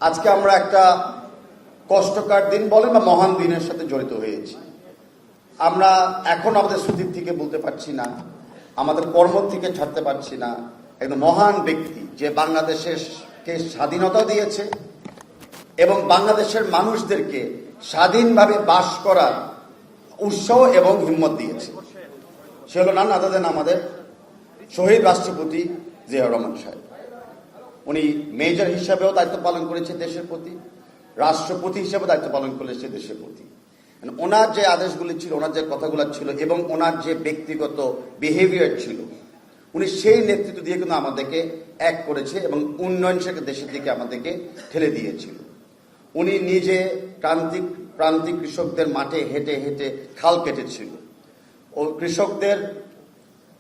আজকে আমরা একটা কষ্টকর দিন বলেন বা মহান দিনের সাথে জড়িত হয়েছি। আমরা এখন আমাদের সুদীপ থেকে বলতে পারছি না, আমাদের কর্ম থেকে ছাড়তে পারছি না। একদম মহান ব্যক্তি যে বাংলাদেশকে স্বাধীনতা দিয়েছে এবং বাংলাদেশের মানুষদেরকে স্বাধীনভাবে বাস করার উৎসাহ এবং হিম্মত দিয়েছে। সে হলো নান আদার দেন আমাদের শহীদ রাষ্ট্রপতি জিয়াউর রহমান সাহেব। উনি মেজর হিসাবেও দায়িত্ব পালন করেছে দেশের প্রতি, রাষ্ট্রপতি হিসেবে দায়িত্ব পালন করেছে দেশের প্রতি। ওনার যে আদেশগুলি ছিল, ওনার যে কথাগুলো ছিল এবং ওনার যে ব্যক্তিগত বিহেভিয়ার ছিল, উনি সেই নেতৃত্ব দিয়ে কিন্তু আমাদেরকে এক করেছে এবং উন্নয়নশীল দেশের দিকে আমাদেরকে ঠেলে দিয়েছিল। উনি নিজে প্রান্তিক কৃষকদের মাঠে হেঁটে হেঁটে খাল কেটেছিল ও কৃষকদের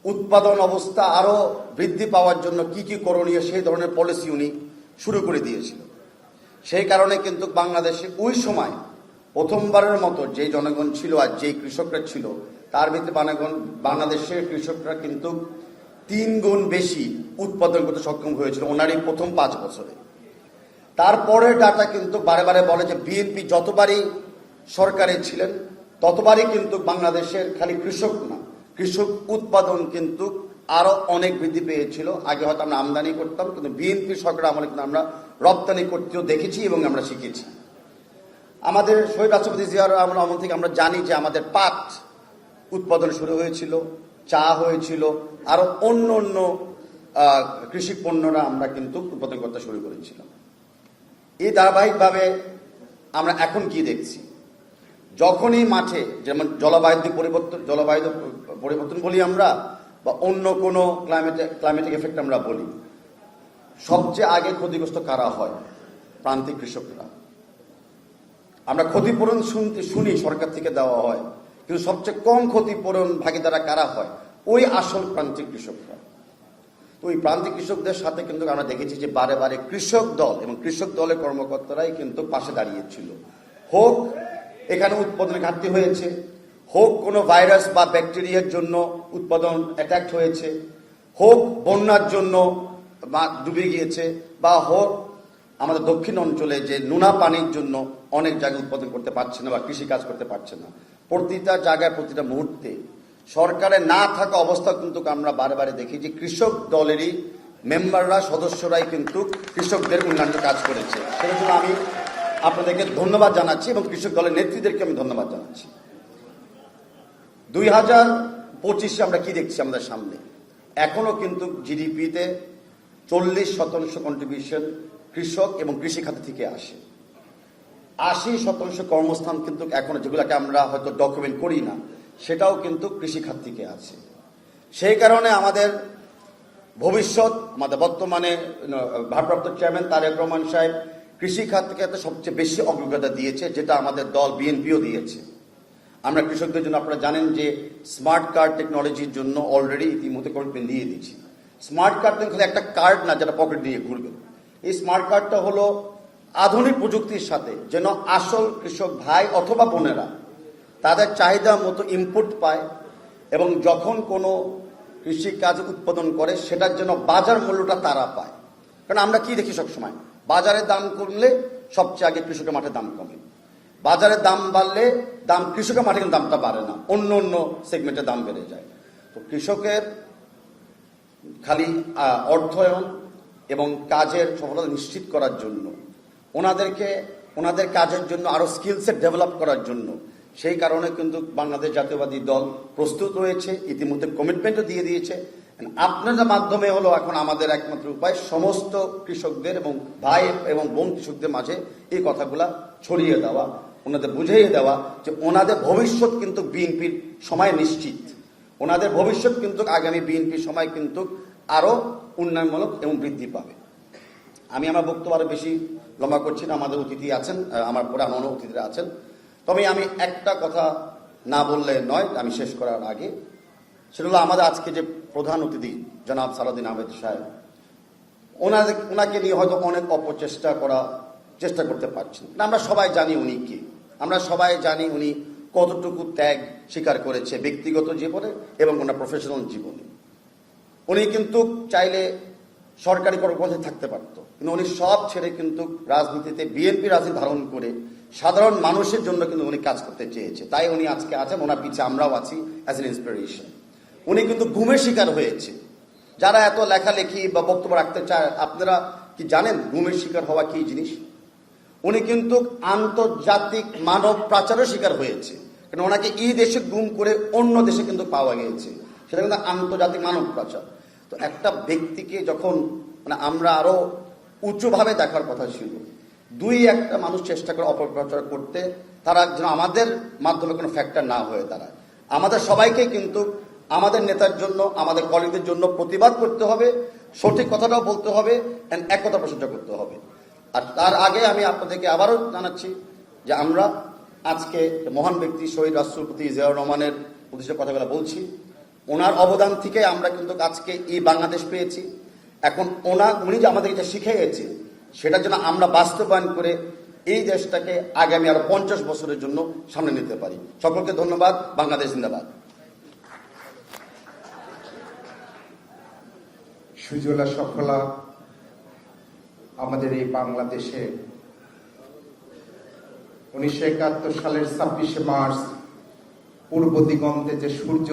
উৎপাদন অবস্থা আরো বৃদ্ধি পাওয়ার জন্য কি কি করণীয় সেই ধরনের পলিসি উনি শুরু করে দিয়েছিল। সেই কারণে কিন্তু বাংলাদেশে ওই সময় প্রথমবারের মতো যে জনগণ ছিল আর যেই কৃষকরা ছিল তার ভিতরে বাংলাদেশের কৃষকরা কিন্তু 3 গুণ বেশি উৎপাদন করতে সক্ষম হয়েছিল ওনারই প্রথম 5 বছরে। তারপরে ডাটা কিন্তু বারে বারে বলে যে বিএনপি যতবারই সরকারে ছিলেন ততবারই কিন্তু বাংলাদেশের খালি কৃষক না, কৃষক উৎপাদন কিন্তু আরো অনেক বৃদ্ধি পেয়েছিল। আগে হয়তো আমরা আমদানি করতাম, কিন্তু বিএনপি সরকার আমলে কিন্তু আমরা রপ্তানি করতেও দেখেছি এবং আমরা শিখেছি। আমাদের শহীদ রাষ্ট্রপতি জিয়াউর রহমান আমল থেকে আমরা জানি যে আমাদের পাট উৎপাদন শুরু হয়েছিল, চা হয়েছিল, আরো অন্য অন্য কৃষি পণ্যরা আমরা কিন্তু উৎপাদন করতে শুরু করেছিলাম। এই ধারাবাহিকভাবে আমরা এখন কি দেখছি, যখনই মাঠে যেমন জলবায়ু পরিবর্তন বলি আমরা বা অন্য কোনো ক্লাইমেটিক এফেক্ট আমরা বলি, সবচেয়ে আগে ক্ষতিগ্রস্ত কারা হয়? প্রান্তিক কৃষকরা। আমরা ক্ষতিপূরণ শুনি সরকার থেকে দেওয়া হয়, কিন্তু সবচেয়ে কম ক্ষতিপূরণ ভাগিদারা কারা হয়? ওই আসল প্রান্তিক কৃষকরা। তো ওই প্রান্তিক কৃষকদের সাথে কিন্তু আমরা দেখেছি যে বারে বারে কৃষক দল এবং কৃষক দলের কর্মকর্তারাই কিন্তু পাশে দাঁড়িয়েছিল। হোক এখানে উৎপাদনের ঘাটতি হয়েছে, হোক কোনো ভাইরাস বা ব্যাকটেরিয়ার জন্য উৎপাদন অ্যাটাক হয়েছে, হোক বন্যার জন্য ডুবে গিয়েছে, বা হোক আমাদের দক্ষিণ অঞ্চলে যে নোনা পানির জন্য অনেক জায়গায় উৎপাদন করতে পারছে না বা কৃষি কাজ করতে পারছে না। প্রতিটা জায়গায় প্রতিটা মুহূর্তে সরকারে না থাকা অবস্থা কিন্তু আমরা বারে বারে দেখি যে কৃষক দলেরই মেম্বাররা, সদস্যরাই কিন্তু কৃষকদের উন্নয়নের কাজ করেছে। সেটার জন্য আমি আপনাদেরকে ধন্যবাদ জানাচ্ছি এবং কৃষক দলের নেতৃত্বদেরকে আমি ধন্যবাদ জানাচ্ছি। 2025-এ আমরা কি দেখছি আমাদের সামনে? এখনো কিন্তু জিডিপিতে 40% কন্ট্রিবিউশন কৃষক এবং কৃষি খাত থেকে আসে। 80% কর্মস্থান কিন্তু এখনো, যেগুলোকে আমরা হয়তো ডকুমেন্ট করি না, সেটাও কিন্তু কৃষি খাত থেকে আছে। সেই কারণে আমাদের ভবিষ্যৎ, আমাদের বর্তমানে ভারপ্রাপ্ত চেয়ারম্যান তারেক রহমান সাহেব কৃষি খাত থেকে সবচেয়ে বেশি অগ্রগতি দিয়েছে, যেটা আমাদের দল বিএনপিও দিয়েছে। আমরা কৃষকদের জন্য, আপনারা জানেন যে স্মার্ট কার্ড টেকনোলজির জন্য অলরেডি ইতিমধ্যে কমিটমেন্ট দিয়ে দিচ্ছি। স্মার্ট কার্ড খালি একটা কার্ড না যেটা পকেট দিয়ে ঘুরবে। এই স্মার্ট কার্ডটা হলো আধুনিক প্রযুক্তির সাথে যেন আসল কৃষক ভাই অথবা বোনেরা তাদের চাহিদা মতো ইনপুট পায় এবং যখন কোনো কৃষিকাজ উৎপাদন করে সেটার জন্য বাজার মূল্যটা তারা পায়। কারণ আমরা কি দেখি সবসময়, বাজারের দাম কমলে সবচেয়ে আগে কৃষকের মাঠে দাম কমে, বাজারের দাম বাড়লে কৃষকের মাঠে কিন্তু দামটা বাড়ে না, অন্য অন্য সেগমেন্টে দাম বেড়ে যায়। তো কৃষকের খালি অর্থায়ন এবং কাজের সফলতা নিশ্চিত করার জন্য, ওনাদের কাজের জন্য আরো স্কিল সেট ডেভেলপ করার জন্য, সেই কারণে কিন্তু বাংলাদেশ জাতীয়বাদী দল প্রস্তুত রয়েছে, ইতিমধ্যে কমিটমেন্টও দিয়ে দিয়েছে। আপনাদের মাধ্যমে হলো এখন আমাদের একমাত্র উপায় সমস্ত কৃষকদের এবং ভাই এবং বোন কৃষকদের মাঝে এই কথাগুলা ছড়িয়ে দেওয়া, ওনাদের বুঝিয়ে দেওয়া যে ওনাদের ভবিষ্যৎ কিন্তু বিএনপির সময় নিশ্চিত। ওনাদের ভবিষ্যৎ কিন্তু আগামী বিএনপির সময় কিন্তু আরো উন্নয়নমূলক এবং বৃদ্ধি পাবে। আমি আমার বক্তব্য আরো বেশি লম্বা করছি না, আমাদের অতিথি আছেন, আমার পরে আমার অতিথিরা আছেন। তবে আমি একটা কথা না বললে নয়, আমি শেষ করার আগে, সেটা হলো আমাদের আজকে যে প্রধান অতিথি জনাব সালাউদ্দিন আহমেদ সাহেব, ওনাকে নিয়ে হয়তো অনেক অপচেষ্টা চেষ্টা করতে পারছেন না। আমরা সবাই জানি উনি কি, আমরা সবাই জানি উনি কতটুকু ত্যাগ স্বীকার করেছে ব্যক্তিগত জীবনে এবং ওনার প্রফেশনাল জীবনে। উনি কিন্তু চাইলে সরকারি কর্মকর্তায় থাকতে পারত, কিন্তু উনি সব ছেড়ে কিন্তু রাজনীতিতে বিএনপি রাজনীতি ধারণ করে সাধারণ মানুষের জন্য কিন্তু উনি কাজ করতে চেয়েছে। তাই উনি আজকে আছেন, ওনার পিছিয়ে আমরাও আছি অ্যাজ এন ইন্সপিরেশন। উনি কিন্তু গুমের শিকার হয়েছে। যারা এত লেখালেখি বা বক্তব্য রাখতে চায়, আপনারা কি জানেন গুমের শিকার হওয়া কি জিনিস? উনি কিন্তু আন্তর্জাতিক মানব পাচারের শিকার হয়েছে, কারণ ওনাকে এই দেশে গুম করে অন্য দেশে কিন্তু পাওয়া গিয়েছে, সেটা কিন্তু আন্তর্জাতিক মানব পাচার। তো একটা ব্যক্তিকে যখন আমরা আরো উঁচুভাবে দেখার কথা ছিল, একটা মানুষ চেষ্টা করে অপপ্রচার করতে, তারা যেন আমাদের মাধ্যমে কোনো ফ্যাক্টর না হয়ে দাঁড়ায়। আমাদের সবাইকে কিন্তু আমাদের নেতার জন্য, আমাদের কলিগদের জন্য প্রতিবাদ করতে হবে, সঠিক কথাটাও বলতে হবে, একতা প্রশংসা করতে হবে। আর তার আগে আমি আপনাদেরকে আবারও জানাচ্ছি যে আমরা আজকে মহান ব্যক্তি শহীদ রাষ্ট্রপতি জিয়াউর রহমানের উদ্দেশ্যে কথাগুলো বলছি। ওনার অবদান থেকে আমরা কিন্তু আজকে এই বাংলাদেশ পেয়েছি। এখন উনি যে আমাদের এটা শিখিয়েছে, সেটার জন্য আমরা বাস্তবায়ন করে এই দেশটাকে আগামী আরো 50 বছরের জন্য সামনে নিতে পারি। সকলকে ধন্যবাদ। বাংলাদেশ জিন্দাবাদ। সুজলা সফলা আমাদের এই বাংলাদেশে 1971 সালের 26শে মার্চ পূর্ব দিগন্তে যে সূর্য